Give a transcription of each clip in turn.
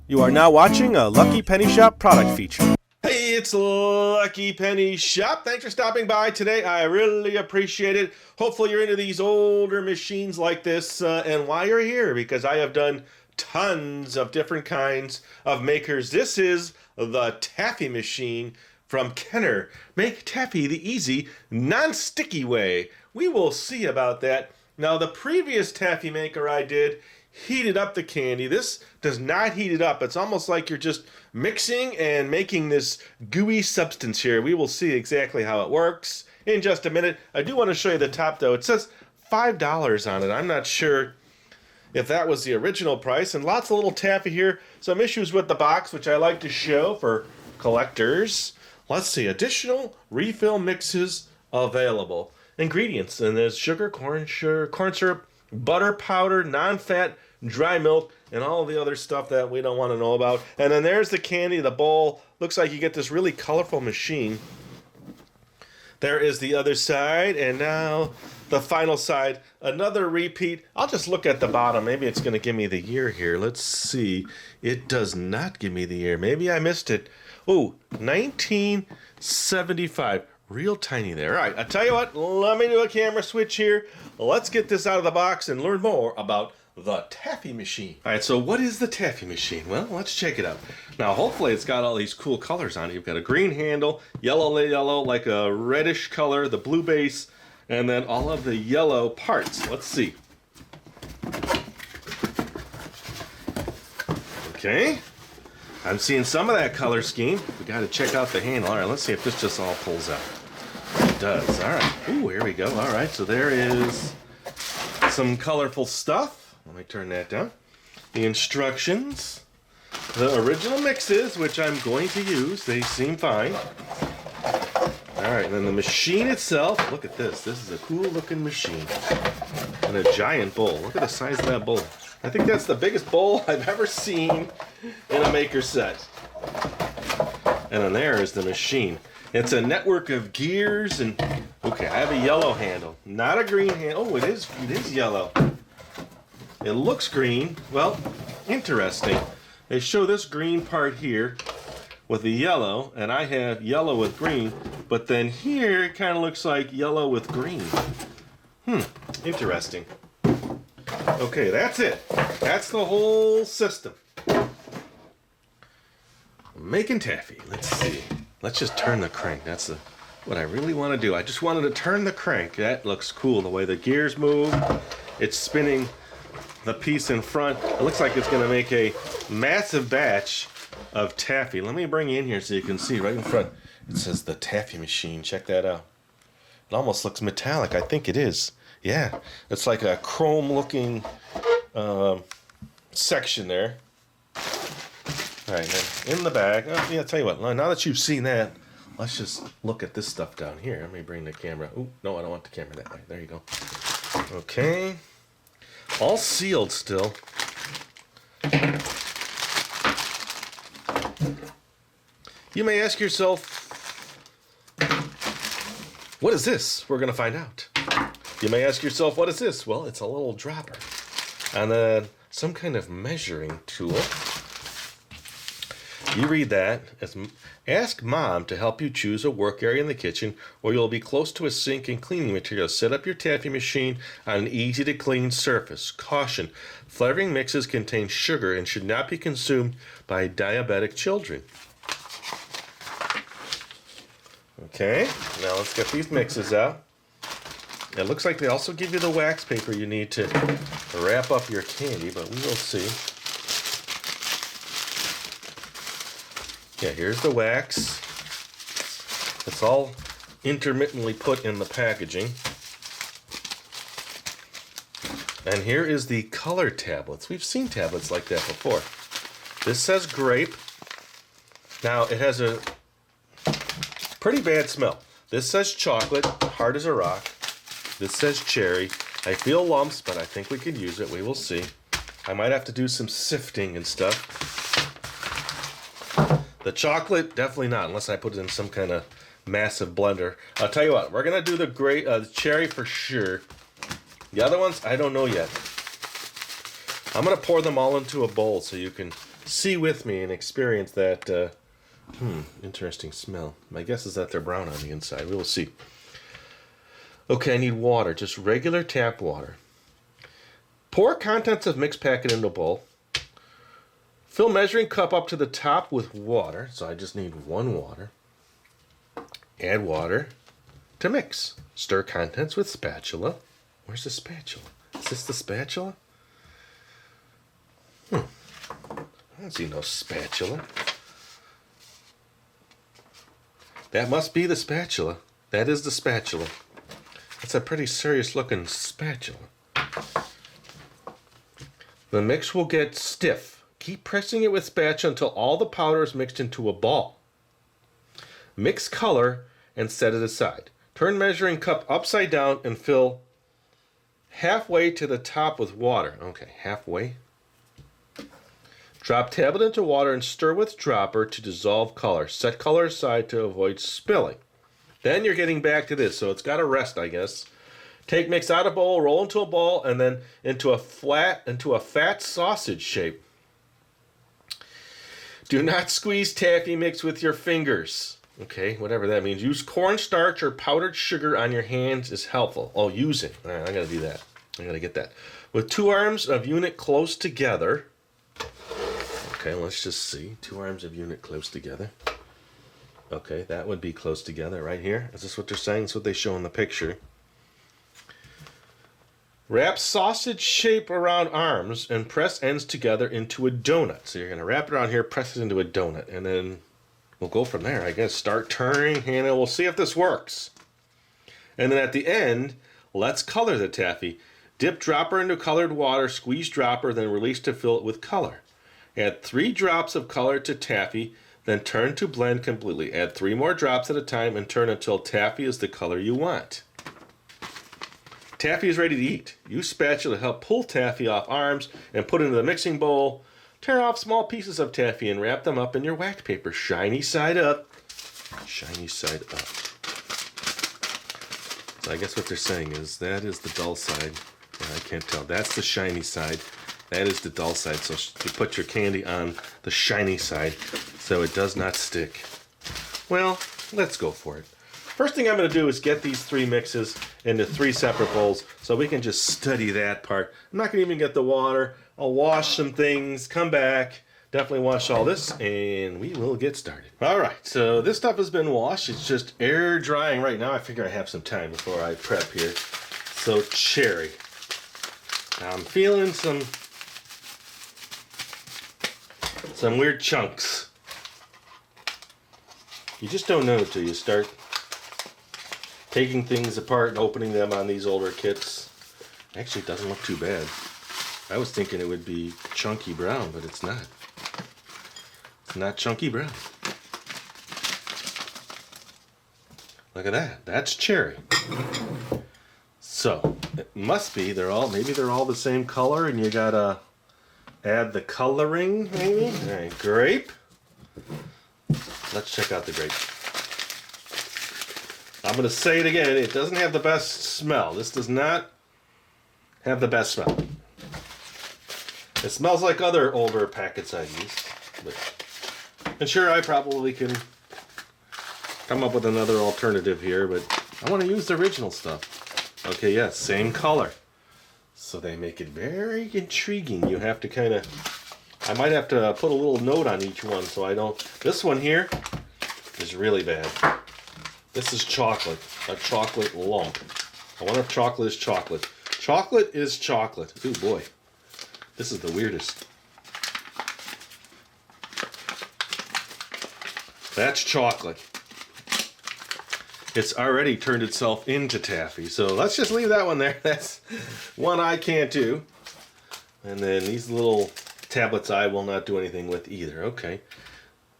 You are now watching a Lucky Penny Shop product feature. Hey, it's Lucky Penny Shop. Thanks for stopping by today. I really appreciate it. Hopefully you're into these older machines like this and why you're here, because I have done tons of different kinds of makers. This is the Taffy machine from Kenner. Make taffy the easy, non-sticky way. We will see about that. Now, the previous taffy maker I did heated up the candy. This does not heat it up. It's almost like you're just mixing and making this gooey substance here. We will see exactly how it works in just a minute. I do want to show you the top though. It says $5 on it. I'm not sure if that was the original price. And lots of little taffy here. Some issues with the box, which I like to show for collectors. Let's see. Additional refill mixes available. Ingredients. And there's sugar, corn syrup, butter powder, non-fat, dry milk, and all the other stuff that we don't want to know about. And then there's the candy, the bowl. Looks like you get this really colorful machine. There is the other side, and now the final side. Another repeat. I'll just look at the bottom. Maybe it's going to give me the year here. Let's see. It does not give me the year. Maybe I missed it. Oh, 1975. Real tiny there. All right, I tell you what, let me do a camera switch here. Let's get this out of the box and learn more about the Taffy machine. All right, so what is the Taffy machine? Well, let's check it out. Now, hopefully it's got all these cool colors on it. You've got a green handle, yellow, like a reddish color, the blue base, and then all of the yellow parts. Let's see. Okay. I'm seeing some of that color scheme. We got to check out the handle. All right, let's see if this just all pulls out. It does. All right. Ooh, here we go. All right, so there is some colorful stuff. Let me turn that down. The instructions. The original mixes, which I'm going to use. They seem fine. All right, and then the machine itself. Look at this. This is a cool looking machine. And a giant bowl. Look at the size of that bowl. I think that's the biggest bowl I've ever seen in a maker set. And then there is the machine. It's a network of gears and... Okay, I have a yellow handle, not a green handle. Oh, it is yellow. It looks green. Well, interesting. They show this green part here with the yellow, and I have yellow with green, but then here it kind of looks like yellow with green. Interesting. Okay, that's it. That's the whole system. Making taffy. Let's see. Let's just turn the crank. That's what I really want to do. I just wanted to turn the crank. That looks cool. The way the gears move. It's spinning the piece in front. It looks like it's going to make a massive batch of taffy. Let me bring you in here so you can see right in front. It says the Taffy machine. Check that out. It almost looks metallic. I think it is. Yeah, it's like a chrome-looking section there. All right, then in the bag. Oh, yeah, I'll tell you what. Now that you've seen that, let's just look at this stuff down here. Let me bring the camera. Oh, no, I don't want the camera that way. There you go. Okay. All sealed still. You may ask yourself, what is this? We're going to find out. You may ask yourself, what is this? Well, it's a little dropper. And then some kind of measuring tool. You read that as ask mom to help you choose a work area in the kitchen where you'll be close to a sink and cleaning materials. Set up your taffy machine on an easy to clean surface. Caution, flavoring mixes contain sugar and should not be consumed by diabetic children. Okay, now let's get these mixes out. It looks like they also give you the wax paper you need to wrap up your candy, but we will see. Yeah, here's the wax. It's all intermittently put in the packaging. And here is the color tablets. We've seen tablets like that before. This says Grape. Now, it has a pretty bad smell. This says chocolate, hard as a rock. This says cherry. I feel lumps, but I think we could use it. We will see. I might have to do some sifting and stuff. The chocolate, definitely not, unless I put it in some kind of massive blender. I'll tell you what, we're going to do the cherry for sure. The other ones, I don't know yet. I'm going to pour them all into a bowl so you can see with me and experience that interesting smell. My guess is that they're brown on the inside. We will see. Okay, I need water, just regular tap water. Pour contents of mix packet into a bowl. Fill measuring cup up to the top with water. So I just need 1 water. Add water to mix. Stir contents with spatula. Where's the spatula? Is this the spatula? I don't see no spatula. That must be the spatula. That is the spatula. That's a pretty serious looking spatula. The mix will get stiff. Keep pressing it with spatula until all the powder is mixed into a ball. Mix color and set it aside. Turn measuring cup upside down and fill halfway to the top with water. Okay, halfway. Drop tablet into water and stir with dropper to dissolve color. Set color aside to avoid spilling. Then you're getting back to this, so it's got to rest, I guess. Take mix out of bowl, roll into a ball, and then into a fat sausage shape. Do not squeeze taffy mix with your fingers. Okay, whatever that means. Use cornstarch or powdered sugar on your hands is helpful. Oh, use it. All right, I got to do that. I got to get that. With 2 arms of unit close together. Okay, let's just see. 2 arms of unit close together. Okay, that would be close together right here. Is this what they're saying? That's what they show in the picture. Wrap sausage shape around arms and press ends together into a donut. So you're going to wrap it around here, press it into a donut, and then we'll go from there, I guess. Start turning, and we'll see if this works. And then at the end, let's color the taffy. Dip dropper into colored water, squeeze dropper, then release to fill it with color. Add 3 drops of color to taffy, then turn to blend completely. Add 3 more drops at a time and turn until taffy is the color you want. Taffy is ready to eat. Use spatula to help pull taffy off arms and put it into the mixing bowl. Tear off small pieces of taffy and wrap them up in your wax paper. Shiny side up. Shiny side up. So I guess what they're saying is that is the dull side. I can't tell. That's the shiny side. That is the dull side. So you put your candy on the shiny side so it does not stick. Well, let's go for it. First thing I'm going to do is get these 3 mixes into 3 separate bowls so we can just study that part. I'm not going to even get the water. I'll wash some things, come back, definitely wash all this, and we will get started. All right, so this stuff has been washed. It's just air drying right now. I figure I have some time before I prep here. So cherry. Now I'm feeling some weird chunks. You just don't know until you start taking things apart and opening them on these older kits. Actually, it doesn't look too bad. I was thinking it would be chunky brown, but it's not. It's not chunky brown. Look at that. That's cherry. So, it must be, maybe they're all the same color and you gotta add the coloring, maybe? All right, grape. Let's check out the grape. I'm going to say it again, it doesn't have the best smell. This does not have the best smell. It smells like other older packets I've used. And sure, I probably can come up with another alternative here, but I want to use the original stuff. Okay, yes, same color. So they make it very intriguing. You have to kind of, I might have to put a little note on each one so I don't, this one here is really bad. This is chocolate, a chocolate lump. I wonder if chocolate is chocolate. Chocolate is chocolate. Ooh boy, this is the weirdest. That's chocolate. It's already turned itself into taffy, so let's just leave that one there. That's one I can't do. And then these little tablets I will not do anything with either. Okay.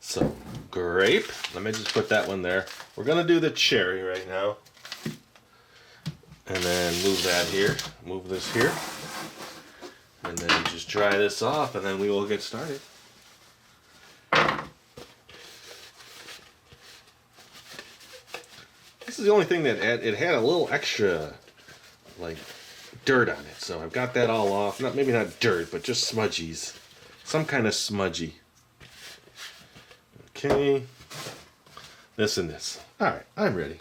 So, grape. Let me just put that one there. We're going to do the cherry right now. And then move that here. Move this here. And then just dry this off, and then we will get started. This is the only thing that it had a little extra, like, dirt on it. So I've got that all off. Maybe not dirt, but just smudgies. some kind of smudgy. Okay. This and this. Alright, I'm ready.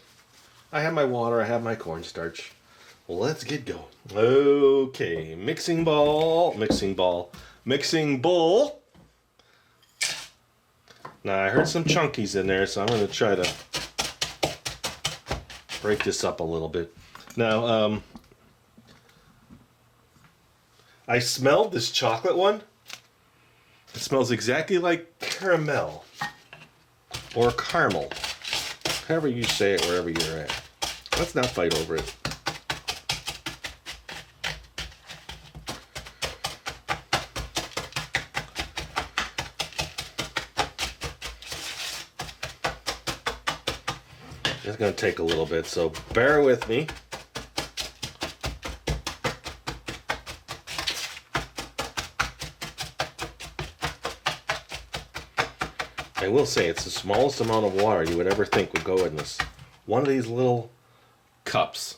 I have my water, I have my cornstarch. Let's get going. Okay, mixing bowl. Now I heard some chunkies in there, so I'm going to try to break this up a little bit. Now, I smelled this chocolate one. It smells exactly like caramel or caramel, however you say it wherever you're at. Let's not fight over it. It's going to take a little bit, so bear with me. I will say it's the smallest amount of water you would ever think would go in this. One of these little cups.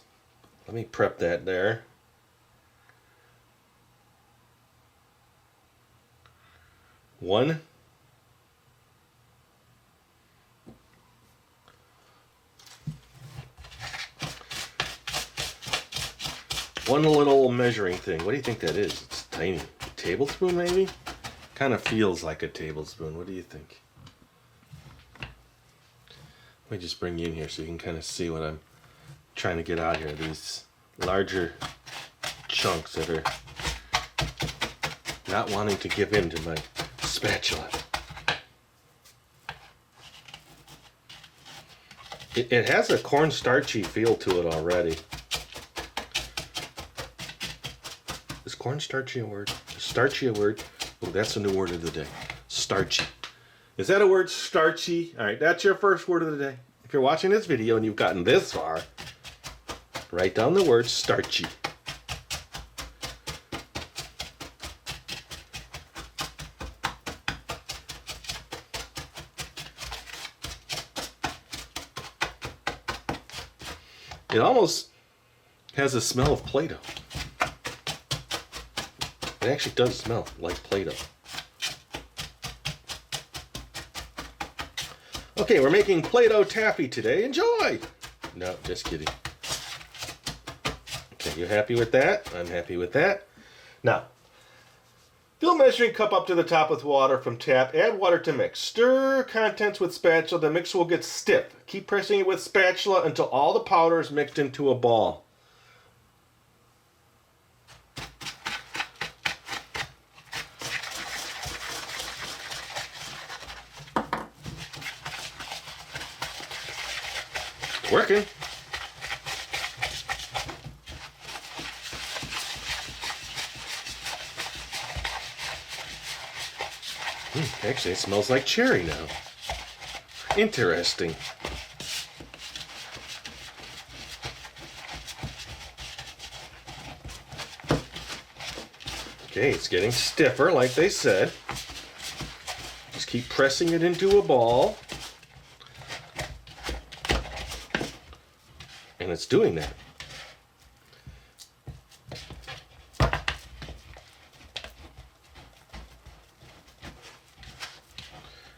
Let me prep that there. One little measuring thing. What do you think that is? It's tiny. A tablespoon maybe? Kind of feels like a tablespoon. What do you think? Let me just bring you in here so you can kind of see what I'm trying to get out here. These larger chunks that are not wanting to give in to my spatula. It has a cornstarchy feel to it already. Is cornstarchy a word? Is starchy a word? Oh, that's a new word of the day. Starchy. Is that a word, starchy? All right, that's your first word of the day. If you're watching this video and you've gotten this far, write down the word starchy. It almost has a smell of Play-Doh. It actually does smell like Play-Doh. Okay, we're making Play-Doh taffy today. Enjoy! No, just kidding. Okay, you happy with that? I'm happy with that. Now, fill measuring cup up to the top with water from tap. Add water to mix. Stir contents with spatula. The mix will get stiff. Keep pressing it with spatula until all the powder is mixed into a ball. Working. Actually, it smells like cherry now. Interesting. Okay, it's getting stiffer, like they said. Just keep pressing it into a ball. And it's doing that.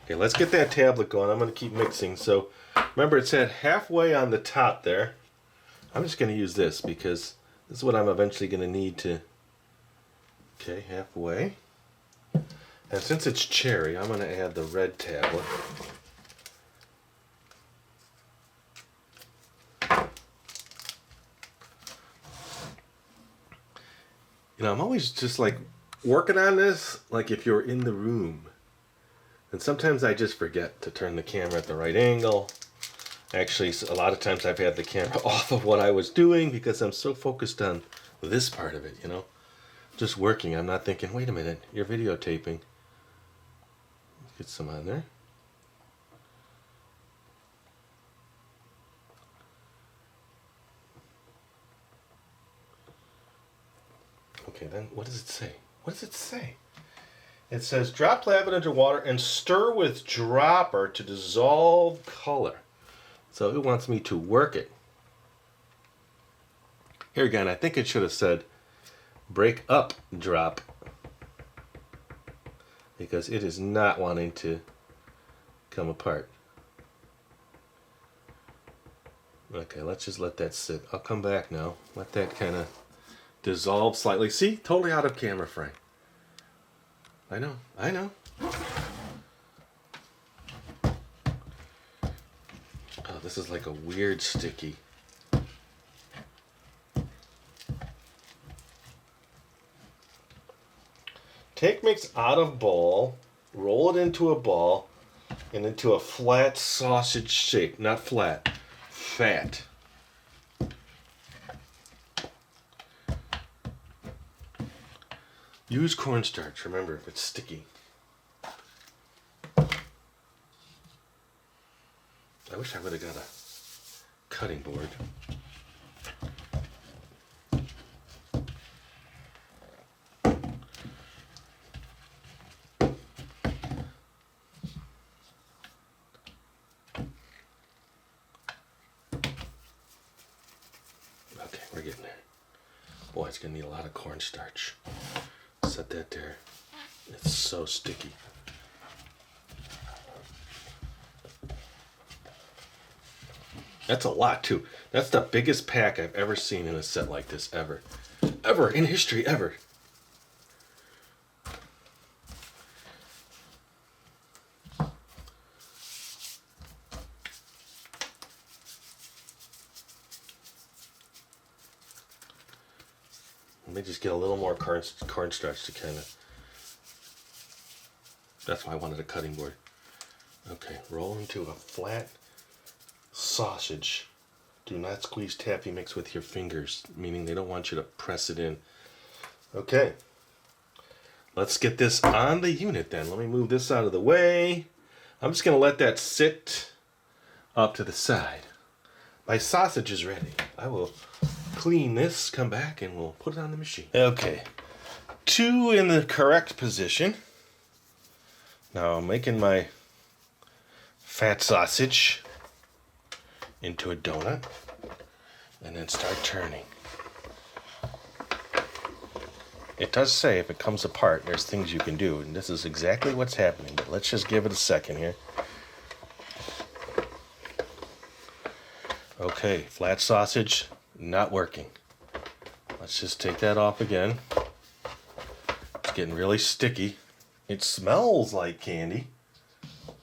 Okay, let's get that tablet going. I'm going to keep mixing. So remember, it said halfway on the top there. I'm just going to use this because this is what I'm eventually going to need to. Okay, halfway. And since it's cherry, I'm going to add the red tablet. You know, I'm always just like working on this like if you're in the room. And sometimes I just forget to turn the camera at the right angle. Actually, a lot of times I've had the camera off of what I was doing because I'm so focused on this part of it, you know. Just working. I'm not thinking, wait a minute, you're videotaping. Let's get some on there. Okay, then what does it say? What does it say? It says, drop lavender into water and stir with dropper to dissolve color. So it wants me to work it. Here again, I think it should have said, break up drop because it is not wanting to come apart. Okay, let's just let that sit. I'll come back now. Let that kind of dissolve slightly. See? Totally out of camera frame. I know. Oh, this is like a weird sticky. Take mix out of bowl, roll it into a ball, and into a flat sausage shape. Not flat, fat. Use cornstarch, remember, if it's sticky. I wish I would have got a cutting board. Okay, we're getting there. Boy, it's gonna need a lot of cornstarch. Set that there. It's so sticky. That's a lot too. That's the biggest pack I've ever seen in a set like this, ever. Ever in history, ever. Let me just get a little more cornstarch to kind of... That's why I wanted a cutting board. Okay, roll into a flat sausage. Do not squeeze taffy mix with your fingers, meaning they don't want you to press it in. Okay, let's get this on the unit then. Let me move this out of the way. I'm just going to let that sit up to the side. My sausage is ready. I will clean this, come back, and we'll put it on the machine. Okay, 2 in the correct position. Now I'm making my fat sausage into a donut and then start turning. It does say if it comes apart, there's things you can do, and this is exactly what's happening, but let's just give it a second here. Okay, flat sausage, not working. Let's just take that off again. It's getting really sticky. It smells like candy. Let's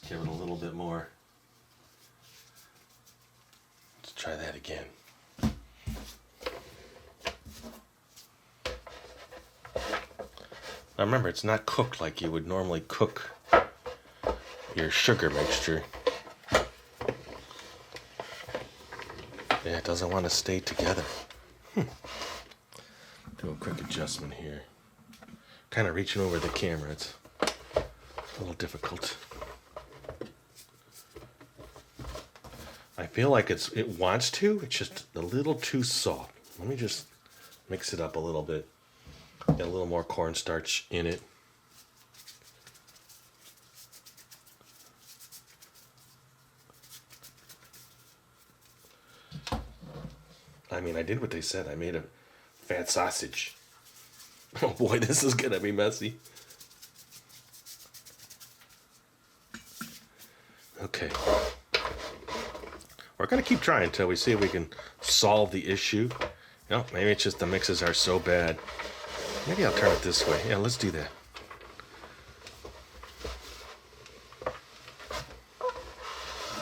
give it a little bit more. Let's try that again. Now remember, it's not cooked like you would normally cook your sugar mixture. Yeah, it doesn't want to stay together. Do a quick adjustment here. Kind of reaching over the camera. It's a little difficult. I feel like it wants to. It's just a little too soft. Let me just mix it up a little bit. Get a little more cornstarch in it. I mean, I did what they said. I made a fat sausage. Oh boy, this is gonna be messy. Okay. We're gonna keep trying until we see if we can solve the issue. No, maybe it's just the mixes are so bad. Maybe I'll turn it this way. Yeah, let's do that.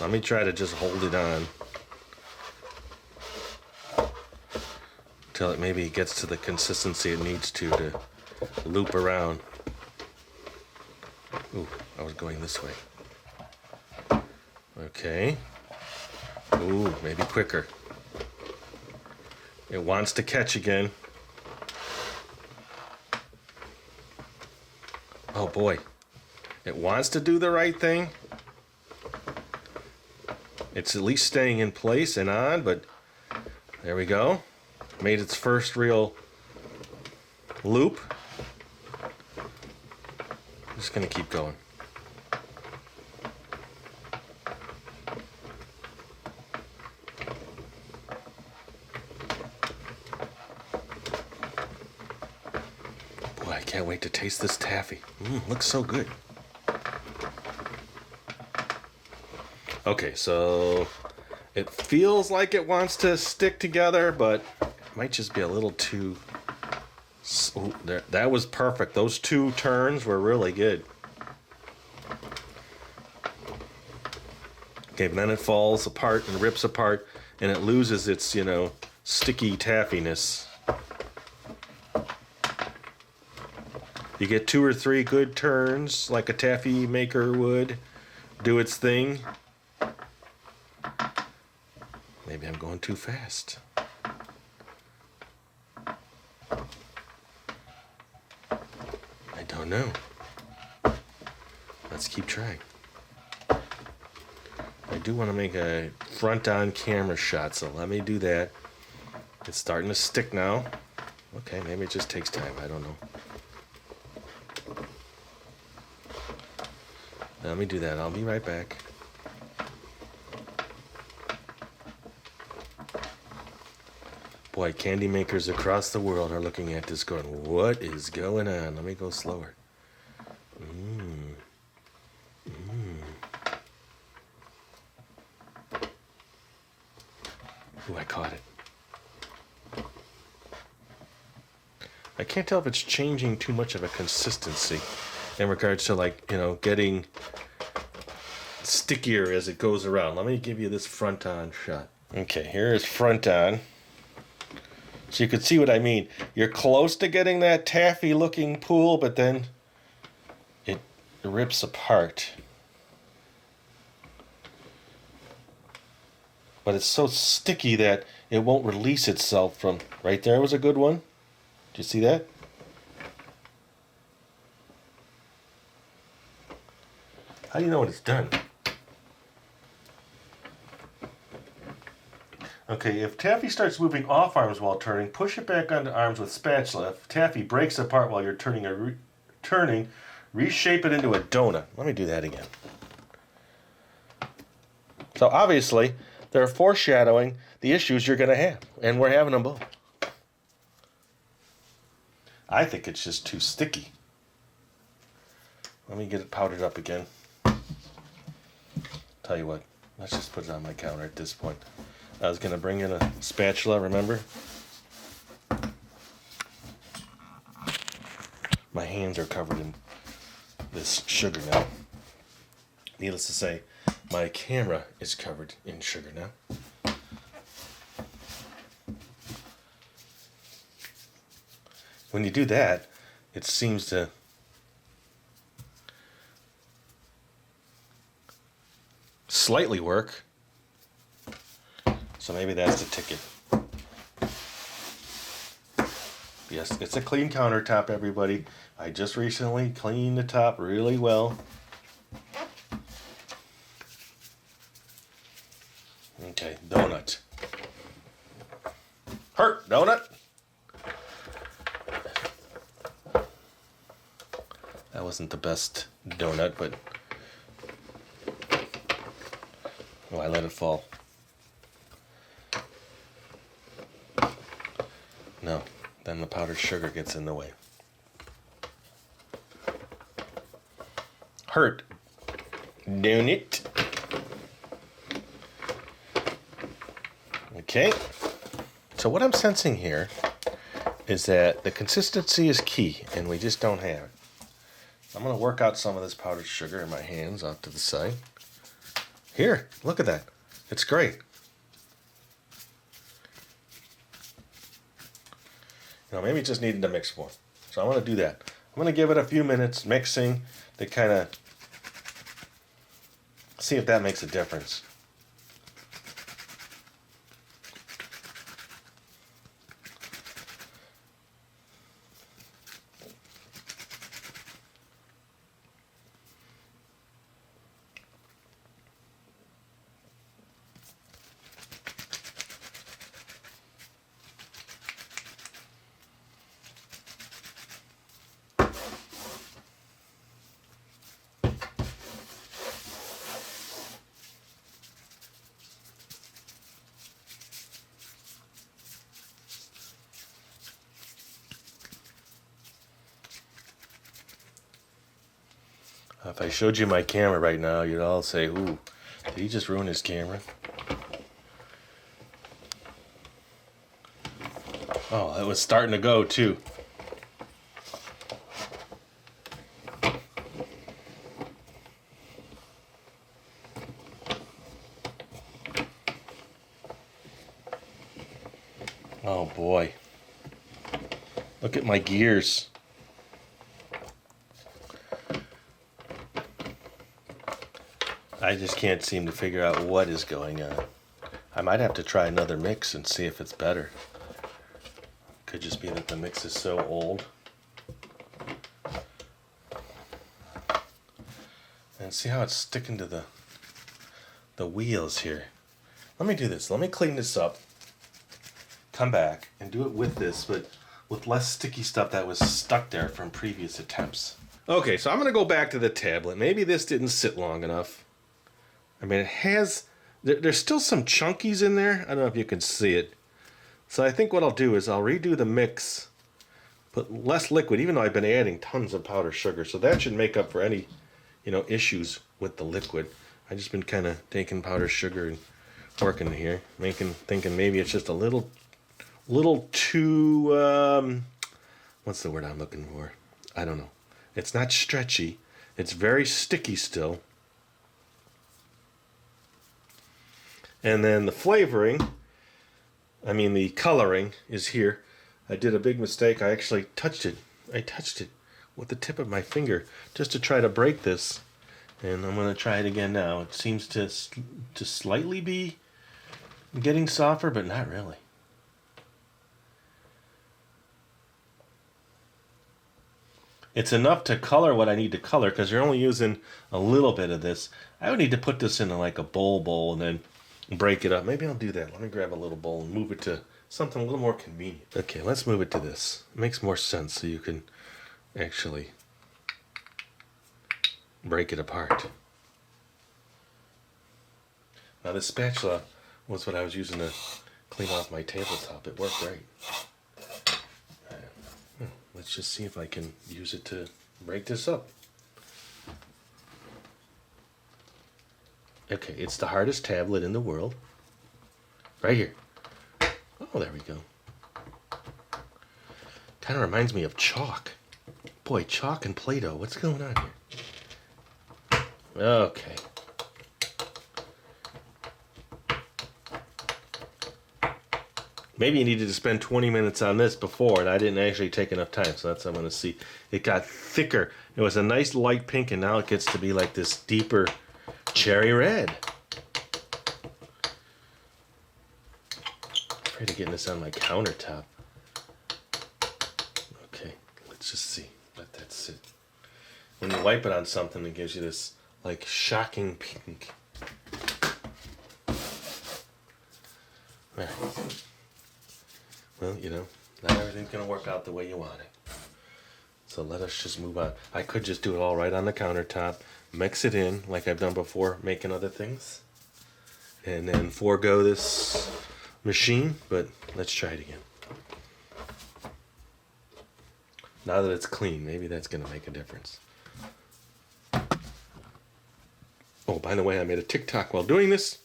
Let me try to just hold it on until it maybe gets to the consistency it needs to loop around. Ooh, I was going this way. Okay. Ooh, maybe quicker. It wants to catch again. Oh boy. It wants to do the right thing. It's at least staying in place and on, but there we go. Made its first real loop. I'm just gonna keep going. Boy, I can't wait wait to taste this taffy. Looks so good. Okay, so it feels like it wants to stick together, but it might just be a little too... Ooh, that was perfect. Those 2 turns were really good. Okay, but then it falls apart and rips apart, and it loses its, sticky taffiness. You get 2 or 3 good turns, like a taffy maker would, do its thing. Maybe I'm going too fast. I don't know. Let's keep trying. I do want to make a front-on camera shot, so let me do that. It's starting to stick now. Okay, maybe it just takes time. I don't know. Let me do that. I'll be right back. Boy, candy makers across the world are looking at this going, what is going on? Let me go slower. Ooh, I caught it. I can't tell if it's changing too much of a consistency in regards to getting stickier as it goes around. Let me give you this front on shot. Okay, here is front on. So you can see what I mean. You're close to getting that taffy looking pool, but then it rips apart. But it's so sticky that it won't release itself from... Right there was a good one. Did you see that? How do you know when it's done? Okay, if taffy starts moving off arms while turning, push it back onto arms with spatula. If taffy breaks apart while you're turning, reshape it into a donut. Let me do that again. So obviously, they're foreshadowing the issues you're going to have, and we're having them both. I think it's just too sticky. Let me get it powdered up again. Tell you what, let's just put it on my counter at this point. I was going to bring in a spatula, remember? My hands are covered in this sugar now. Needless to say, my camera is covered in sugar now. When you do that, it seems to slightly work. So maybe that's the ticket. Yes, it's a clean countertop, everybody. I just recently cleaned the top really well. Okay, donut. Hurt, donut. That wasn't the best donut, but... Oh, I let it fall. No, then the powdered sugar gets in the way. Hurt, don't it? Okay, so what I'm sensing here is that the consistency is key, and we just don't have it. I'm going to work out some of this powdered sugar in my hands off to the side. Here, look at that. It's great. Maybe it just needed to mix more. So I'm going to do that. I'm going to give it a few minutes mixing to kind of see if that makes a difference. If I showed you my camera right now, you'd all say, ooh, did he just ruin his camera? Oh, that was starting to go too. Oh boy. Look at my gears. I just can't seem to figure out what is going on. I might have to try another mix and see if it's better. Could just be that the mix is so old. And see how it's sticking to the wheels here. Let me do this. Let me clean this up. Come back and do it with this, but with less sticky stuff that was stuck there from previous attempts. Okay, so I'm going to go back to the tablet. Maybe this didn't sit long enough. I mean, it has... There's still some chunkies in there. I don't know if you can see it. So I think what I'll do is I'll redo the mix. Put less liquid, even though I've been adding tons of powdered sugar. So that should make up for any, issues with the liquid. I've just been kind of taking powdered sugar and working here. Thinking maybe it's just a little too... what's the word I'm looking for? I don't know. It's not stretchy. It's very sticky still. And then the flavoring, the coloring is here. I did a big mistake. I actually touched it. I touched it with the tip of my finger just to try to break this. And I'm going to try it again now. It seems to slightly be getting softer, but not really. It's enough to color what I need to color because you're only using a little bit of this. I would need to put this in like a bowl and then break it up. Maybe I'll do that. Let me grab a little bowl and move it to something a little more convenient. Okay, let's move it to this. It makes more sense so you can actually break it apart. Now this spatula was what I was using to clean off my tabletop. It worked great. Let's just see if I can use it to break this up. Okay, it's the hardest tablet in the world. Right here. Oh, there we go. Kind of reminds me of chalk. Boy, chalk and Play-Doh. What's going on here? Okay. Maybe you needed to spend 20 minutes on this before, and I didn't actually take enough time, so that's what I'm going to see. It got thicker. It was a nice light pink, and now it gets to be like this deeper cherry red. Afraid of getting this on my countertop. Okay, let's just see. Let that sit. When you wipe it on something, it gives you this like shocking pink. All right. Well, not everything's going to work out the way you want it. So let us just move on. I could just do it all right on the countertop, mix it in like I've done before, making other things, and then forego this machine, but let's try it again. Now that it's clean, maybe that's going to make a difference. Oh, by the way, I made a TikTok while doing this.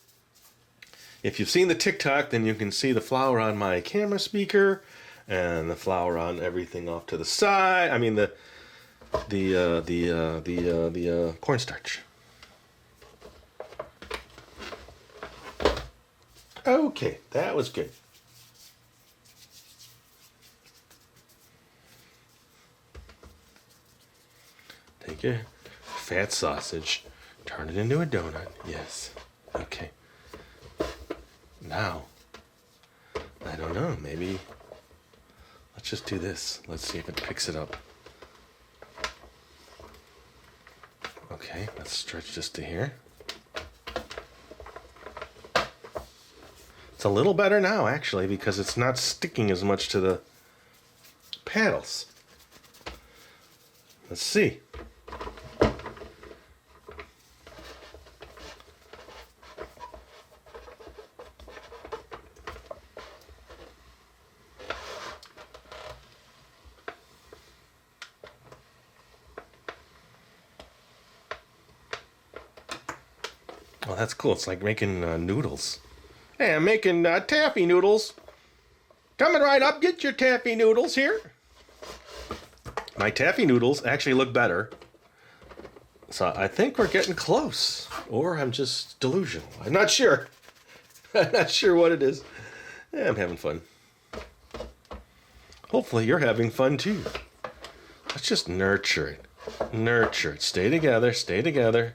If you've seen the TikTok, then you can see the flour on my camera speaker and the flour on everything off to the side. I mean the cornstarch. Okay, that was good. Take your fat sausage, turn it into a donut. Yes. Okay. Now, I don't know, maybe let's just do this. Let's see if it picks it up. Okay, let's stretch this to here. It's a little better now, actually, because it's not sticking as much to the paddles. Let's see. Oh, that's cool. It's like making noodles. Hey, I'm making taffy noodles. Coming right up. Get your taffy noodles here. My taffy noodles actually look better. So I think we're getting close. Or I'm just delusional. I'm not sure. I'm not sure what it is. Yeah, I'm having fun. Hopefully you're having fun too. Let's just nurture it. Nurture it. Stay together. Stay together.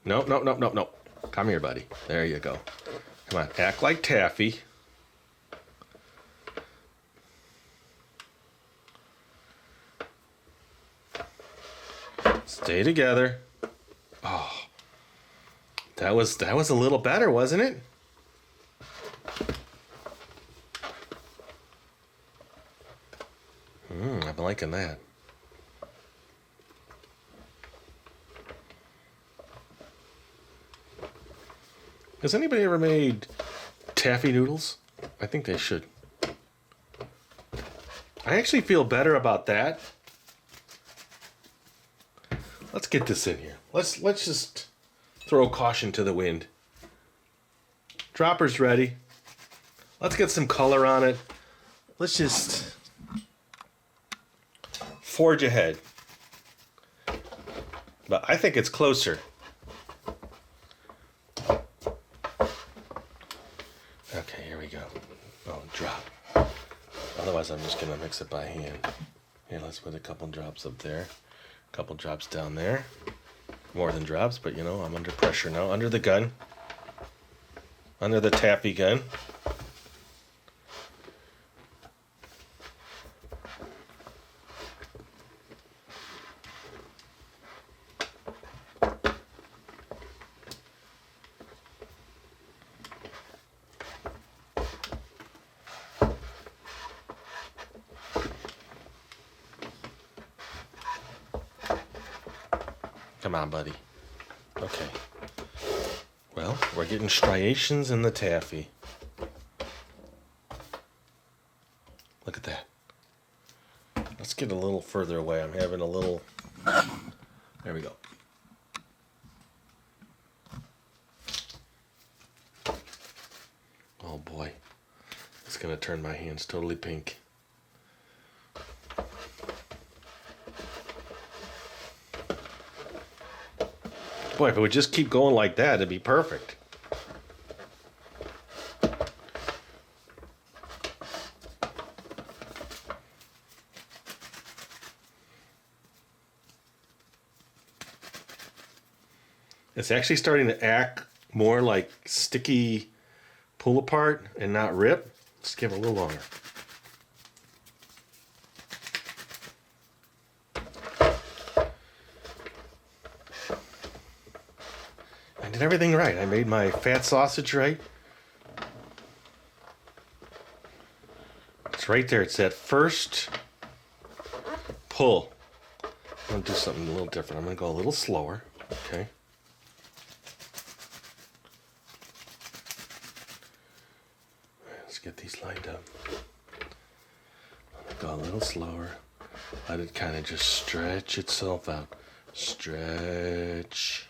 No, no, no, no, no. Come here, buddy. There you go. Come on. Act like Taffy. Stay together. Oh. That was a little better, wasn't it? I'm liking that. Has anybody ever made taffy noodles? I think they should. I actually feel better about that. Let's get this in here. Let's just throw caution to the wind. Dropper's ready. Let's get some color on it. Let's just forge ahead. But I think it's closer. Okay, here we go. Oh, drop. Otherwise, I'm just going to mix it by hand. Here, let's put a couple drops up there. A couple drops down there. More than drops, but you know, I'm under pressure now. Under the gun. Under the taffy gun. Come on, buddy. Okay. Well, we're getting striations in the taffy. Look at that. Let's get a little further away. I'm having a little... There we go. Oh boy. It's going to turn my hands totally pink. Boy, if it would just keep going like that, it'd be perfect. It's actually starting to act more like sticky pull apart and not rip. Let's give it a little longer. I did everything right. I made my fat sausage right. It's right there. It's that first pull. I'm going to do something a little different. I'm going to go a little slower. Okay. Let's get these lined up. I'm going to go a little slower. Let it kind of just stretch itself out. Stretch.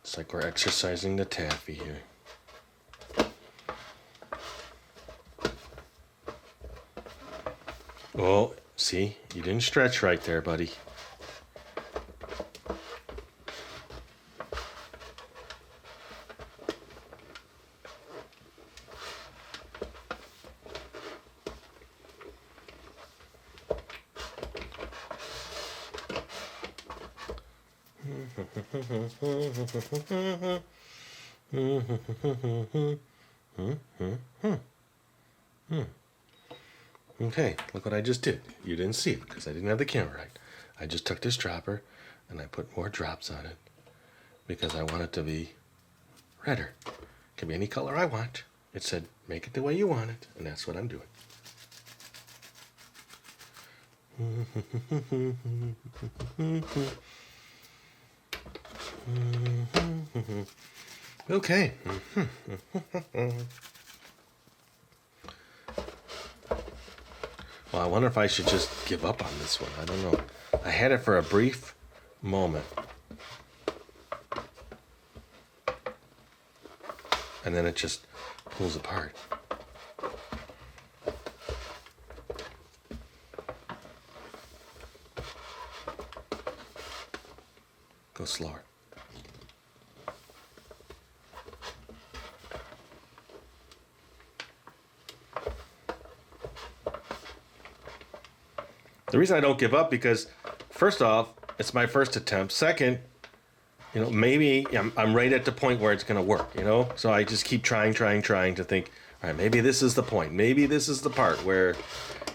It's like we're exercising the taffy here. Oh, see? You didn't stretch right there, buddy. Okay, look what I just did. You didn't see it because I didn't have the camera right. I just took this dropper and I put more drops on it because I want it to be redder. It can be any color I want. It said make it the way you want it, and that's what I'm doing. Okay. Well, I wonder if I should just give up on this one. I don't know. I had it for a brief moment. and then it just pulls apart. Go slower. The reason I don't give up because, first off, it's my first attempt. Second, maybe I'm right at the point where it's going to work, So I just keep trying to think, all right, maybe this is the point. Maybe this is the part where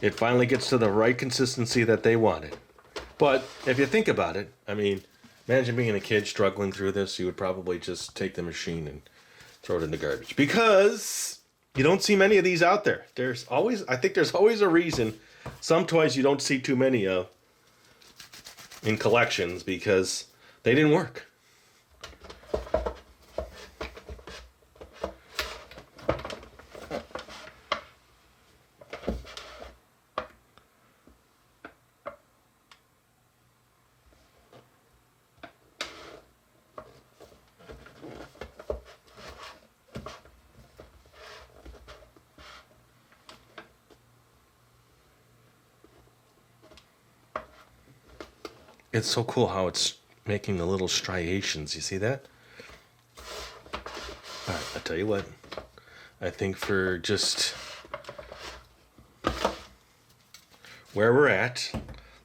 it finally gets to the right consistency that they wanted. But if you think about it, imagine being a kid struggling through this, you would probably just take the machine and throw it in the garbage. Because you don't see many of these out there. I think there's always a reason some toys you don't see too many of in collections because they didn't work. It's so cool how it's making the little striations. You see that? All right, I'll tell you what. I think for just where we're at,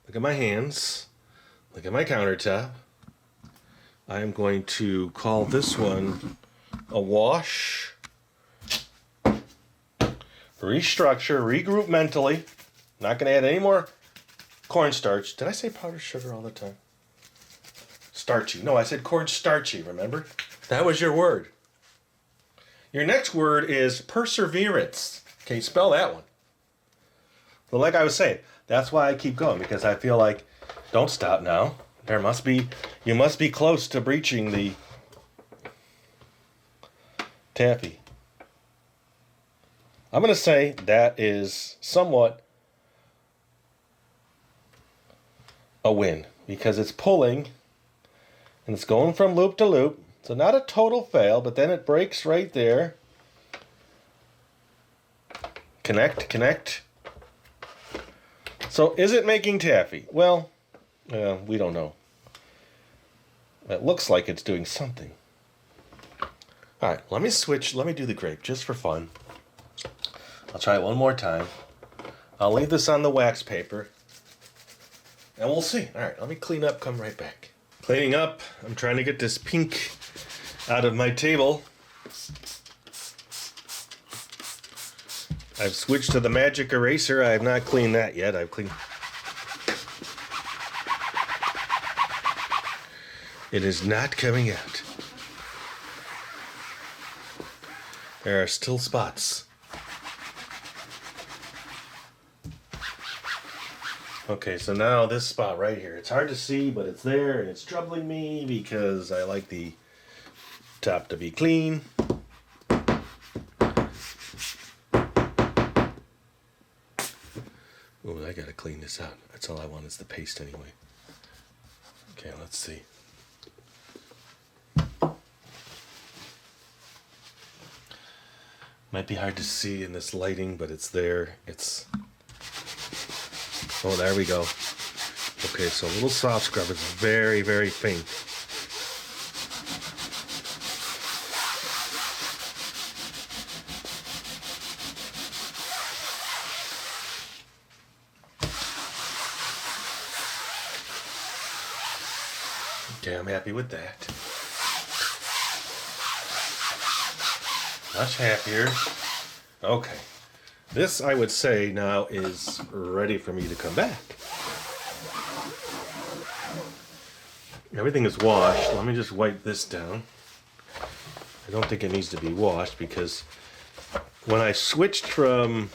look at my hands, look at my countertop. I am going to call this one a wash, restructure, regroup mentally. Not going to add any more cornstarch. Did I say powdered sugar all the time? Starchy. No, I said cornstarchy, remember? That was your word. Your next word is perseverance. Can you spell that one? Well, like I was saying, that's why I keep going, because I feel like, don't stop now. You must be close to breaching the taffy. I'm going to say that is somewhat a win because it's pulling and it's going from loop to loop. So not a total fail, but then it breaks right there. Connect. So is it making taffy? Well, we don't know. It looks like it's doing something. All right, let me switch. Let me do the grape just for fun. I'll try it one more time. I'll leave this on the wax paper. And we'll see. All right, let me clean up, come right back. Cleaning up, I'm trying to get this pink out of my table. I've switched to the magic eraser. I have not cleaned that yet. I've cleaned... It is not coming out. There are still spots. Okay, so now this spot right here. It's hard to see, but it's there, and it's troubling me because I like the top to be clean. Oh, I gotta clean this out. That's all I want is the paste anyway. Okay, let's see. Might be hard to see in this lighting, but it's there. Oh, there we go. Okay, so a little soft scrub. It's very, very faint. Okay, I'm happy with that. Much happier. Okay. This, I would say, now is ready for me to come back. Everything is washed. Let me just wipe this down. I don't think it needs to be washed because when I switched from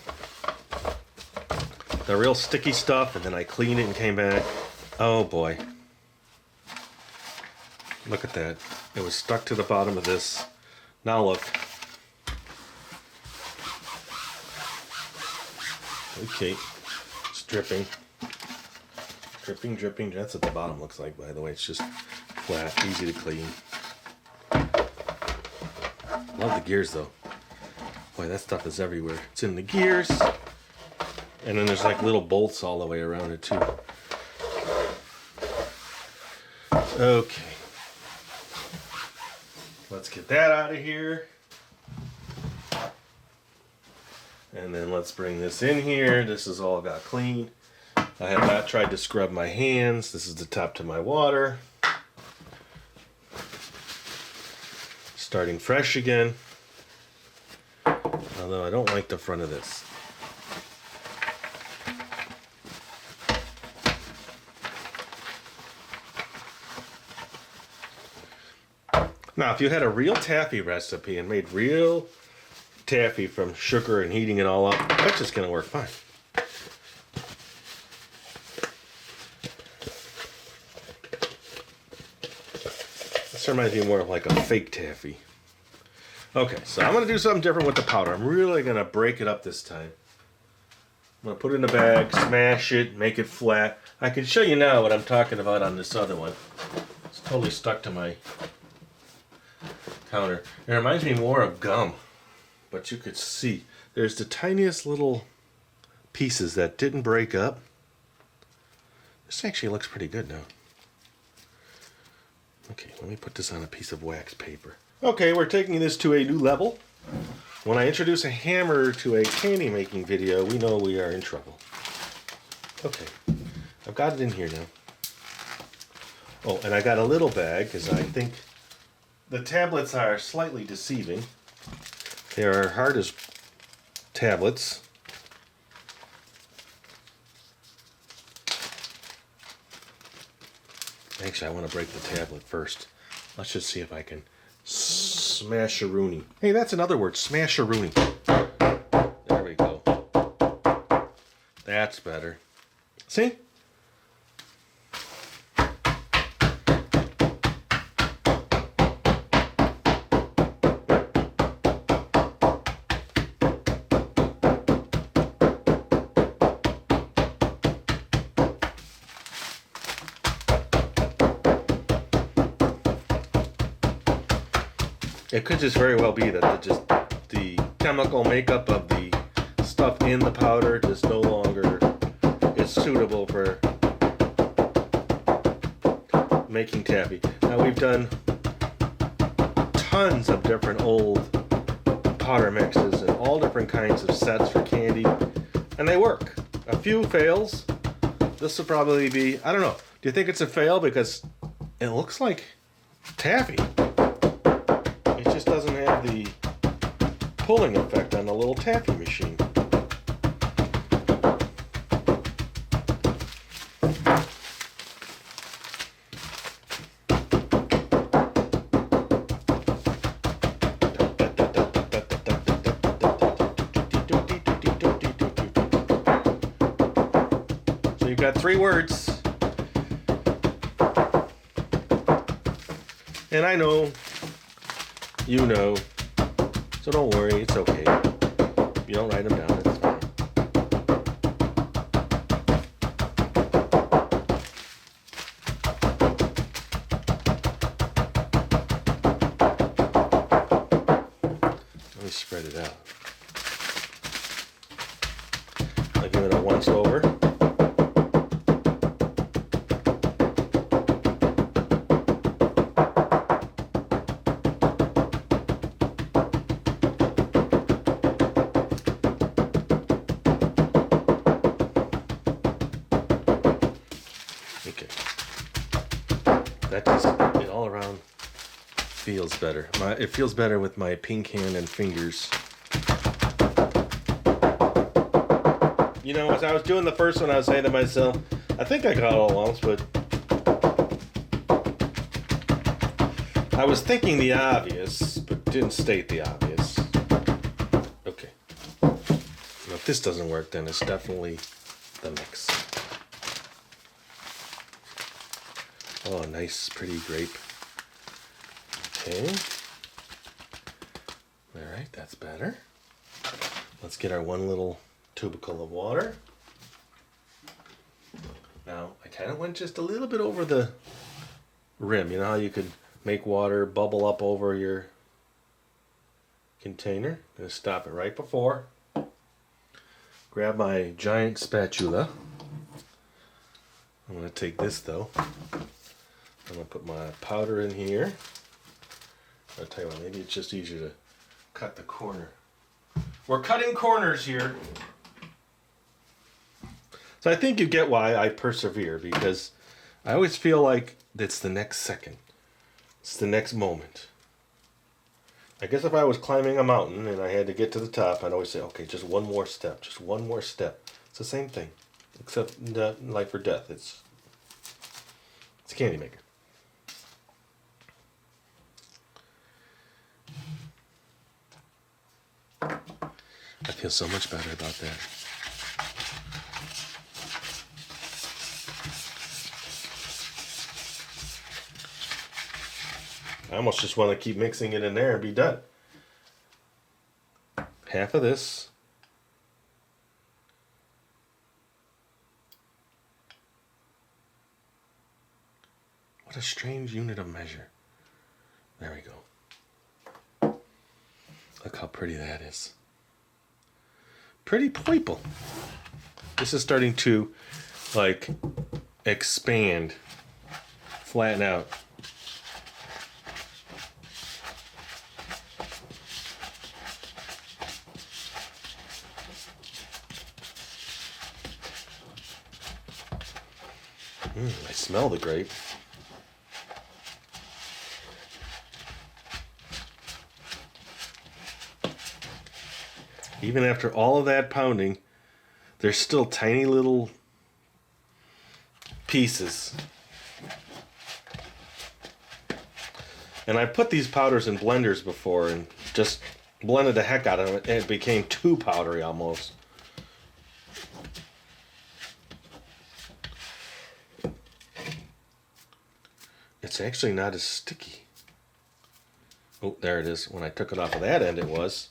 the real sticky stuff and then I cleaned it and came back, oh boy. Look at that. It was stuck to the bottom of this. Now look. Okay, it's dripping. Dripping. That's what the bottom looks like, by the way. It's just flat, easy to clean. Love the gears though. Boy, that stuff is everywhere. It's in the gears. And then there's like little bolts all the way around it too. Okay. Let's get that out of here. And then let's bring this in here. This is all got clean. I have not tried to scrub my hands. This is the top to my water. Starting fresh again. Although I don't like the front of this. Now, if you had a real taffy recipe and made real taffy from sugar and heating it all up, that's just going to work fine. This reminds me more of like a fake taffy. Okay, so I'm going to do something different with the powder. I'm really going to break it up this time. I'm going to put it in a bag, smash it, make it flat. I can show you now what I'm talking about on this other one. It's totally stuck to my counter. It reminds me more of gum, but you could see there's the tiniest little pieces that didn't break up. This actually looks pretty good now. Okay, let me put this on a piece of wax paper. Okay, we're taking this to a new level. When I introduce a hammer to a candy making video, we know we are in trouble. Okay, I've got it in here now. Oh, and I got a little bag because I think the tablets are slightly deceiving. They are hard as tablets. Actually, I want to break the tablet first. Let's just see if I can smash-a-rooney. Hey, that's another word, smash-a-rooney. There we go. That's better. See? It could just very well be that the chemical makeup of the stuff in the powder just no longer is suitable for making taffy. Now we've done tons of different old powder mixes and all different kinds of sets for candy, and they work. A few fails. This will probably be, I don't know. Do you think it's a fail because it looks like taffy? It just doesn't have the pulling effect on the little taffy machine. So you've got 3 words. And I know you know, so don't worry, it's okay. If you don't write them down, it's fine. Let me spread it out. I'll give it a once over. Okay. That just, it all around feels better. It feels better with my pink hand and fingers. You know, as I was doing the first one, I was saying to myself, I think I got all lumps, but I was thinking the obvious, but didn't state the obvious. Okay. Now, if this doesn't work, then it's definitely the mix. Oh, nice, pretty grape. Okay. Alright, that's better. Let's get our one little tubicle of water. Now, I kind of went just a little bit over the rim. You know how you could make water bubble up over your container. Gonna stop it right before. Grab my giant spatula. I'm gonna take this though. I'm gonna put my powder in here. I'll tell you what, maybe it's just easier to cut the corner. We're cutting corners here. So I think you get why I persevere, because I always feel like it's the next second. It's the next moment. I guess if I was climbing a mountain and I had to get to the top, I'd always say, okay, just one more step, just one more step. It's the same thing, except life or death. It's a candy maker. I feel so much better about that. I almost just want to keep mixing it in there and be done. Half of this. What a strange unit of measure. There we go. Look how pretty that is. Pretty purple. This is starting to, like, expand, flatten out. I smell the grape. Even after all of that pounding, there's still tiny little pieces. And I put these powders in blenders before and just blended the heck out of it, and it became too powdery almost. It's actually not as sticky. Oh, there it is. When I took it off of that end, it was.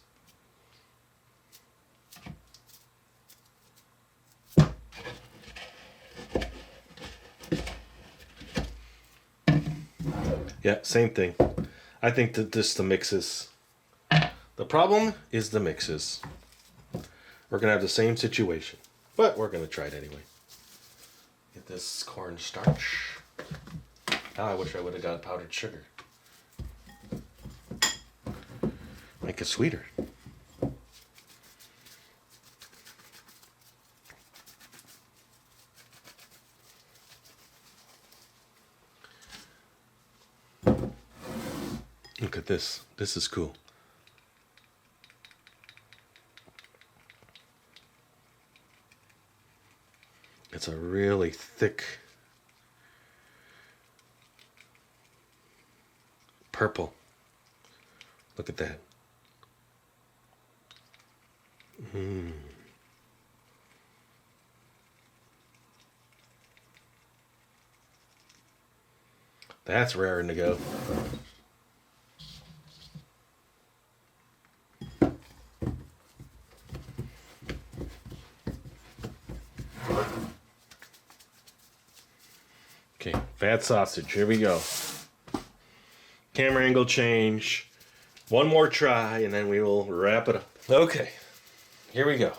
Yeah, same thing. I think that the mixes. The problem is the mixes. We're going to have the same situation, but we're going to try it anyway. Get this cornstarch. Now I wish I would have got powdered sugar. Make it sweeter. Look at this. This is cool. It's a really thick purple. Look at that. That's raring to go. Okay, fat sausage. Here we go. Camera angle change. One more try, and then we will wrap it up. Okay, here we go.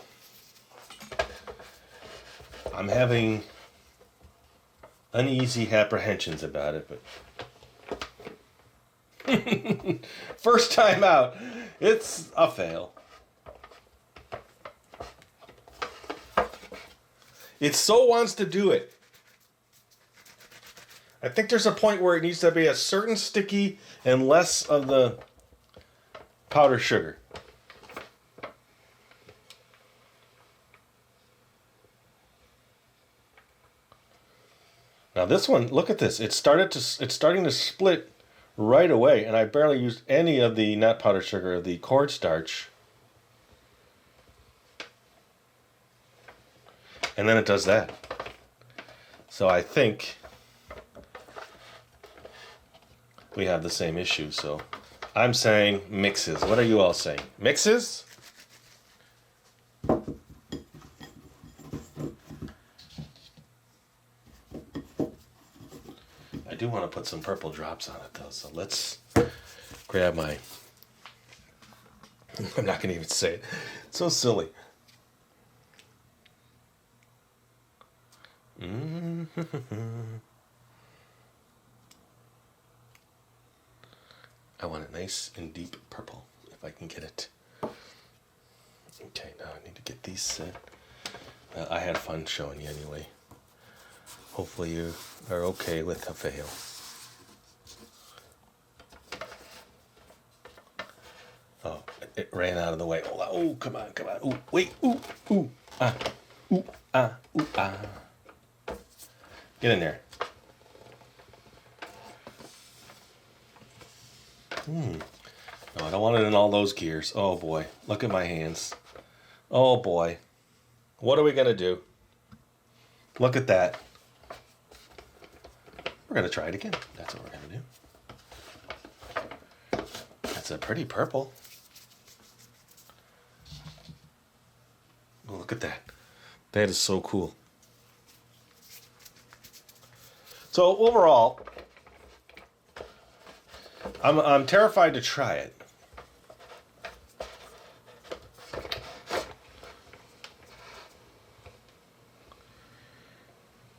I'm having uneasy apprehensions about it, but first time out, it's a fail. It so wants to do it. I think there's a point where it needs to be a certain sticky and less of the powdered sugar. Now this one, look at this. It's starting to split right away, and I barely used any of the not powdered sugar, the cornstarch. And then it does that. So I think we have the same issue. So I'm saying mixes. What are you all saying? Mixes? I do want to put some purple drops on it though. So let's grab my I'm not going to even say it. It's so silly. I want it nice and deep purple, if I can get it. Okay, now I need to get these set. I had fun showing you anyway. Hopefully you are okay with a fail. Oh, it ran out of the way. Oh, come on, come on. Oh, wait. Ooh, ooh, ah, ooh, ah, ooh, ah. Get in there. No, I don't want it in all those gears. Oh boy, look at my hands. Oh boy. What are we gonna do? Look at that. We're gonna try it again. That's what we're gonna do. That's a pretty purple. Oh, look at that. That is so cool. So overall, I'm terrified to try it.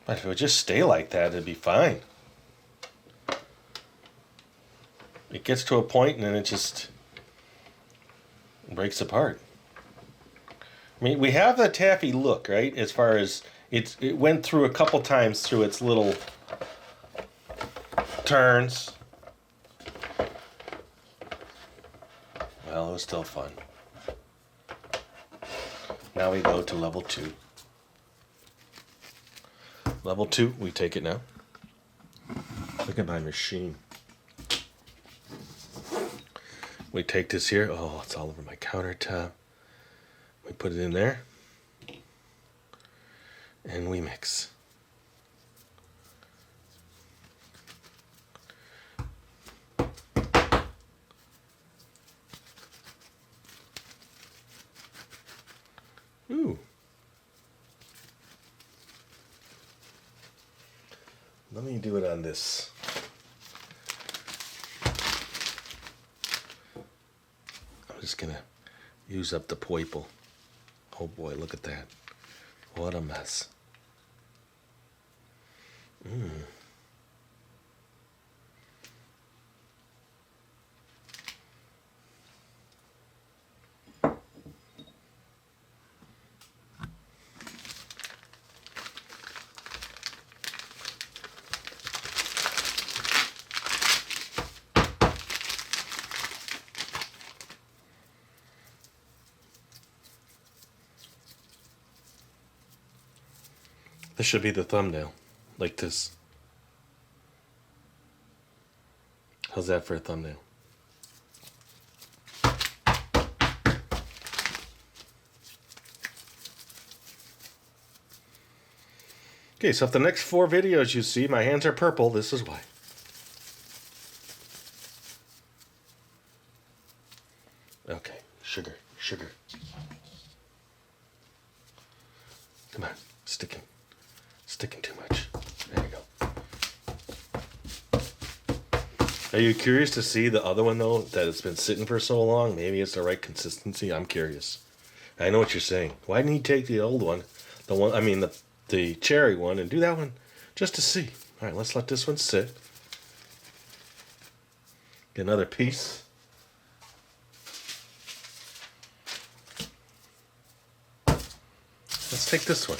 But if it would just stay like that, it'd be fine. It gets to a point and then it just breaks apart. I mean, we have the taffy look, right? As far as it went through a couple times through its little turns. Well, it was still fun. Now we go to level 2. Level 2, we take it now. Look at my machine. We take this here. Oh, it's all over my countertop. We put it in there. And we mix. Ooh. Let me do it on this. I'm just gonna use up the purple. Oh boy, look at that. What a mess. This should be the thumbnail, like this. How's that for a thumbnail? Okay, so if the next 4 videos you see, my hands are purple, this is why. Okay, sugar. Come on, sticking too much. There you go. Are you curious to see the other one though, that it's been sitting for so long? Maybe it's the right consistency. I'm curious. I know what you're saying. Why didn't he take the old one, the cherry one, and do that one just to see? All right, let's let this one sit. Get another piece. Let's take this one.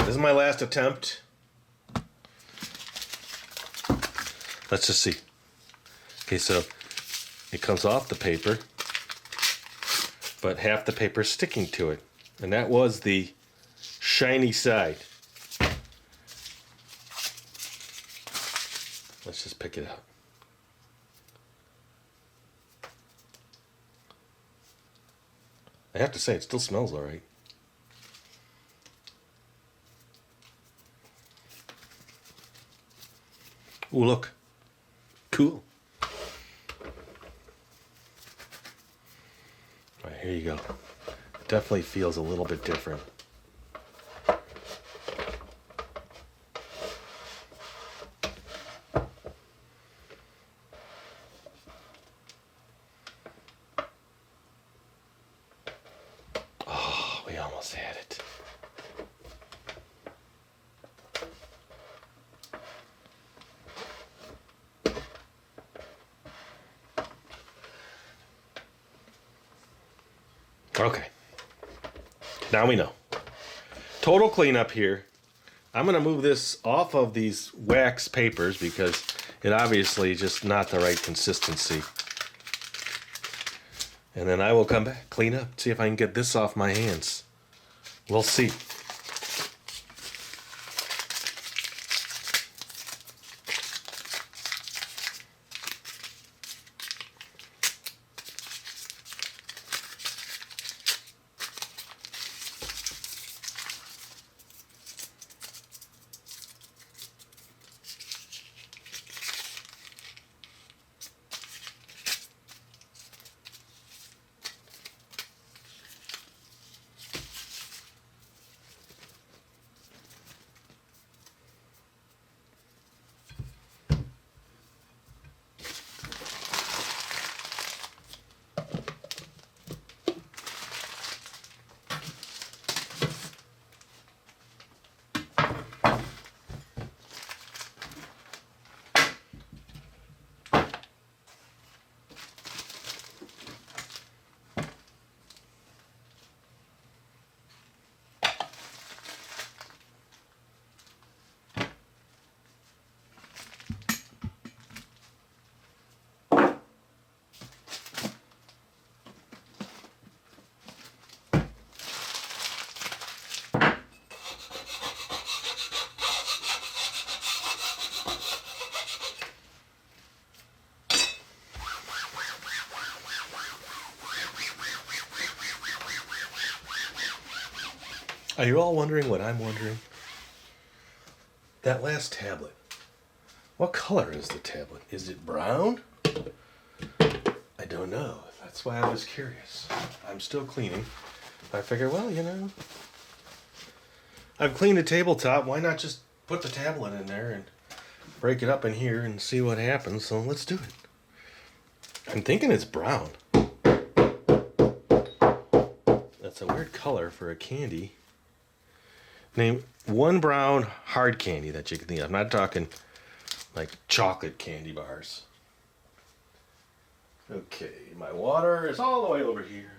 This is my last attempt. Let's just see. Okay, so it comes off the paper, but half the paper is sticking to it. And that was the shiny side. Let's just pick it out. I have to say, it still smells all right. Ooh, look. Cool. All right, here you go. It definitely feels a little bit different. almost had it. Okay. Now we know. Total cleanup here. I'm going to move this off of these wax papers because it obviously is just not the right consistency. And then I will come back, clean up, see if I can get this off my hands. We'll see. Are you all wondering what I'm wondering? That last tablet. What color is the tablet? Is it brown? I don't know. That's why I was curious. I'm still cleaning. I figure, well, you know, I've cleaned the tabletop. Why not just put the tablet in there and break it up in here and see what happens? So let's do it. I'm thinking it's brown. That's a weird color for a candy. Name one brown hard candy that you can think of. I'm not talking like chocolate candy bars. Okay, my water is all the way over here.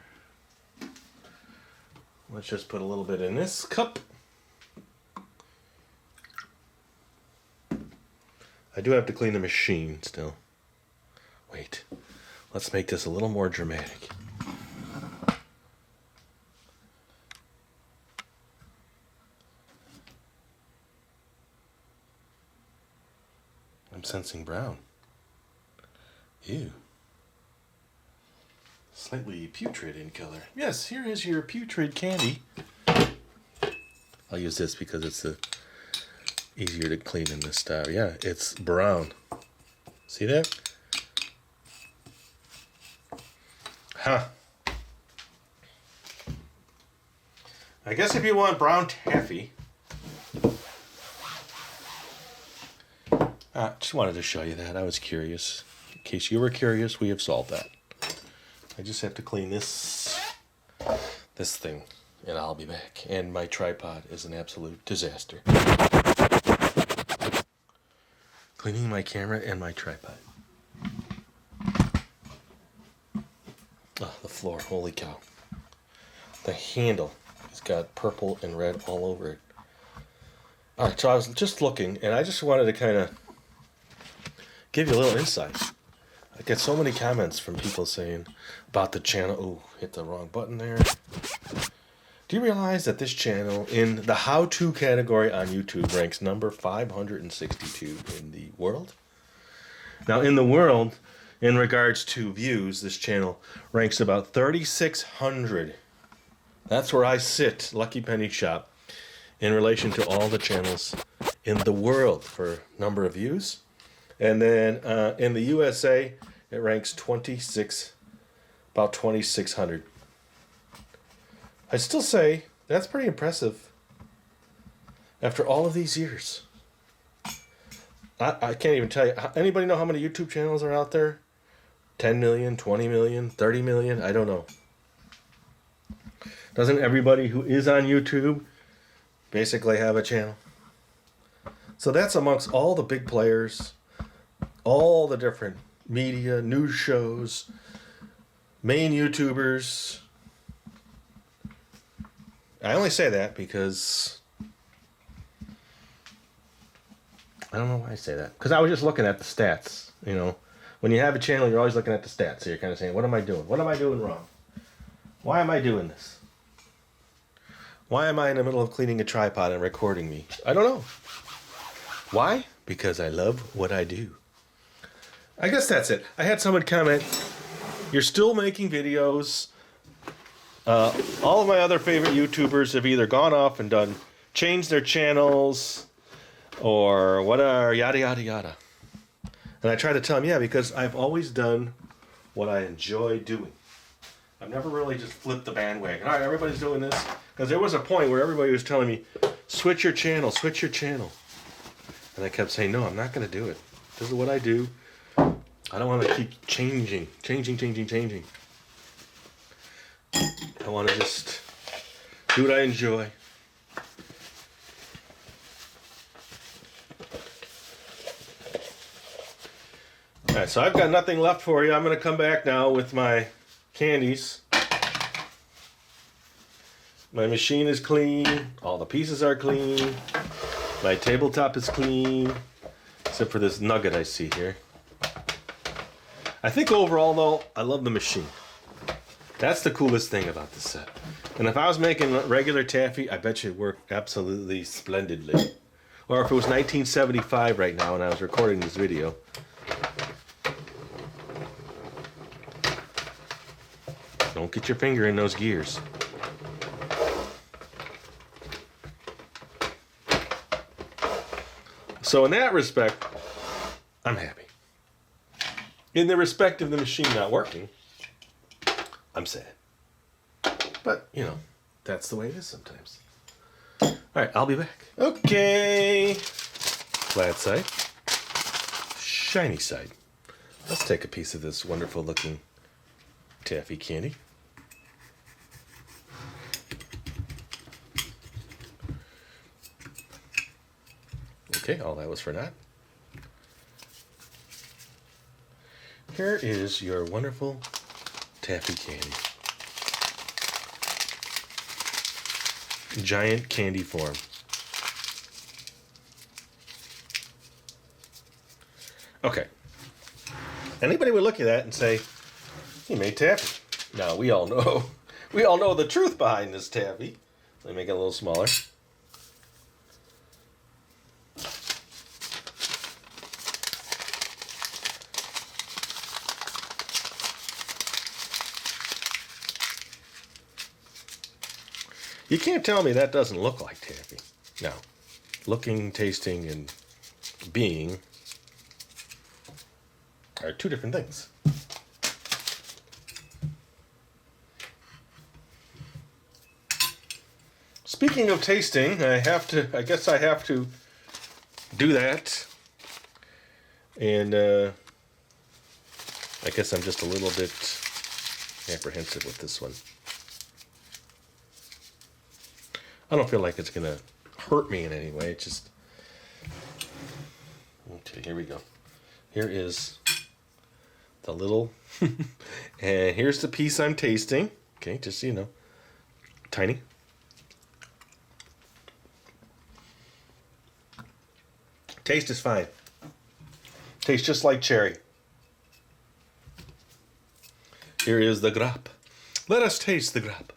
Let's just put a little bit in this cup. I do have to clean the machine still. Wait, let's make this a little more dramatic. I'm sensing brown. Ew. Slightly putrid in color. Yes, here is your putrid candy. I'll use this because it's easier to clean than this stuff. Yeah, it's brown. See that? Huh. I guess if you want brown taffy. Just wanted to show you that. I was curious. In case you were curious, we have solved that. I just have to clean this thing, and I'll be back. And my tripod is an absolute disaster. Cleaning my camera and my tripod. Oh, the floor. Holy cow. The handle has got purple and red all over it. All right, so I was just looking, and I just wanted to kind of give you a little insight. I get so many comments from people saying about the channel. Ooh, hit the wrong button there. Do you realize that this channel in the how-to category on YouTube ranks number 562 in the world? Now, in the world, in regards to views, this channel ranks about 3,600. That's where I sit, Lucky Penny Shop, in relation to all the channels in the world for number of views. And then in the USA, it ranks about 2,600. I still say that's pretty impressive after all of these years. I can't even tell you. Anybody know how many YouTube channels are out there? 10 million, 20 million, 30 million? I don't know. Doesn't everybody who is on YouTube basically have a channel? So that's amongst all the big players, all the different media, news shows, main YouTubers. I only say that because I don't know why I say that. Because I was just looking at the stats. You know, when you have a channel, you're always looking at the stats. So you're kind of saying, what am I doing? What am I doing wrong? Why am I doing this? Why am I in the middle of cleaning a tripod and recording me? I don't know. Why? Because I love what I do. I guess that's it. I had someone comment, you're still making videos. All of my other favorite YouTubers have either gone off and changed their channels or yada, yada, yada. And I try to tell them, yeah, because I've always done what I enjoy doing. I've never really just flipped the bandwagon. All right, everybody's doing this. Because there was a point where everybody was telling me, switch your channel, switch your channel. And I kept saying, no, I'm not going to do it. This is what I do. I don't want to keep changing. I want to just do what I enjoy. All right, so I've got nothing left for you. I'm going to come back now with my candies. My machine is clean. All the pieces are clean. My tabletop is clean. Except for this nugget I see here. I think overall, though, I love the machine. That's the coolest thing about this set. And if I was making regular taffy, I bet you it worked absolutely splendidly. Or if it was 1975 right now and I was recording this video. Don't get your finger in those gears. So in that respect, I'm happy. In the respect of the machine not working, I'm sad. But, you know, that's the way it is sometimes. All right, I'll be back. Okay. Flat side. Shiny side. Let's take a piece of this wonderful looking taffy candy. Okay, all that was for that. Here is your wonderful taffy candy. Giant candy form. Okay. Anybody would look at that and say, he made taffy. Now, we all know the truth behind this taffy. Let me make it a little smaller. You can't tell me that doesn't look like taffy. Now, looking, tasting, and being are two different things. Speaking of tasting, I guess I have to do that. And I guess I'm just a little bit apprehensive with this one. I don't feel like it's going to hurt me in any way. It's just... Okay, here we go. Here is the little... and here's the piece I'm tasting. Okay, just so you know. Tiny. Taste is fine. Tastes just like cherry. Here is the Grape. Let us taste the Grape.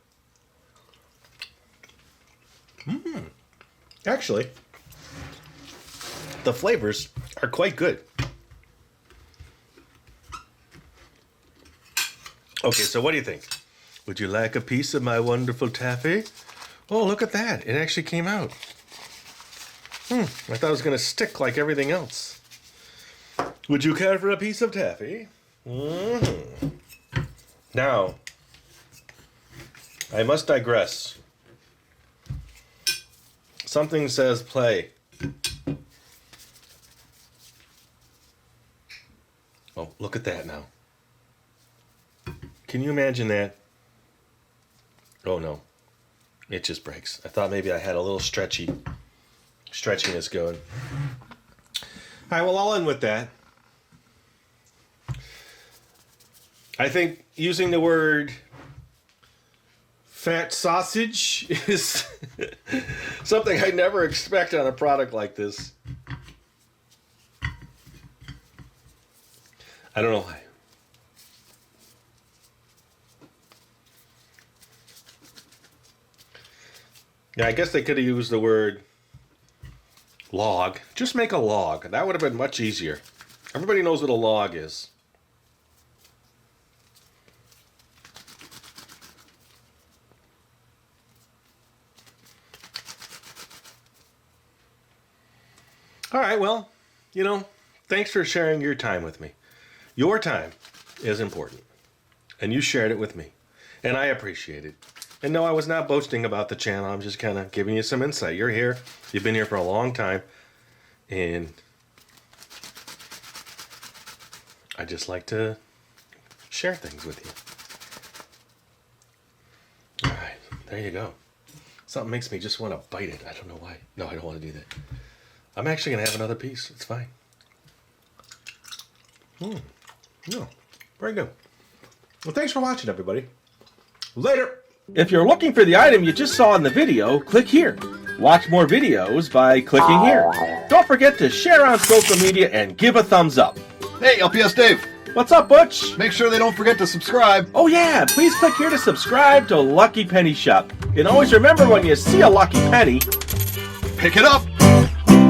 Actually, the flavors are quite good. Okay, so what do you think? Would you like a piece of my wonderful taffy? Oh, look at that. It actually came out. I thought it was going to stick like everything else. Would you care for a piece of taffy? Now, I must digress. Something says play. Oh, look at that now. Can you imagine that? Oh, no. It just breaks. I thought maybe I had a little stretchiness going. All right, well, I'll end with that. I think using the word fat sausage is something I never expect on a product like this. I don't know why. Yeah, I guess they could have used the word log. Just make a log. That would have been much easier. Everybody knows what a log is. All right, well, thanks for sharing your time with me. Your time is important, and you shared it with me, and I appreciate it. And no, I was not boasting about the channel. I'm just kind of giving you some insight. You're here. You've been here for a long time, and I just like to share things with you. All right, there you go. Something makes me just want to bite it. I don't know why. No, I don't want to do that. I'm actually going to have another piece. It's fine. No, very good. Well, thanks for watching, everybody. Later. If you're looking for the item you just saw in the video, click here. Watch more videos by clicking here. Don't forget to share on social media and give a thumbs up. Hey, LPS Dave. What's up, Butch? Make sure they don't forget to subscribe. Oh yeah, please click here to subscribe to Lucky Penny Shop. And always remember, when you see a lucky penny, Pick it up.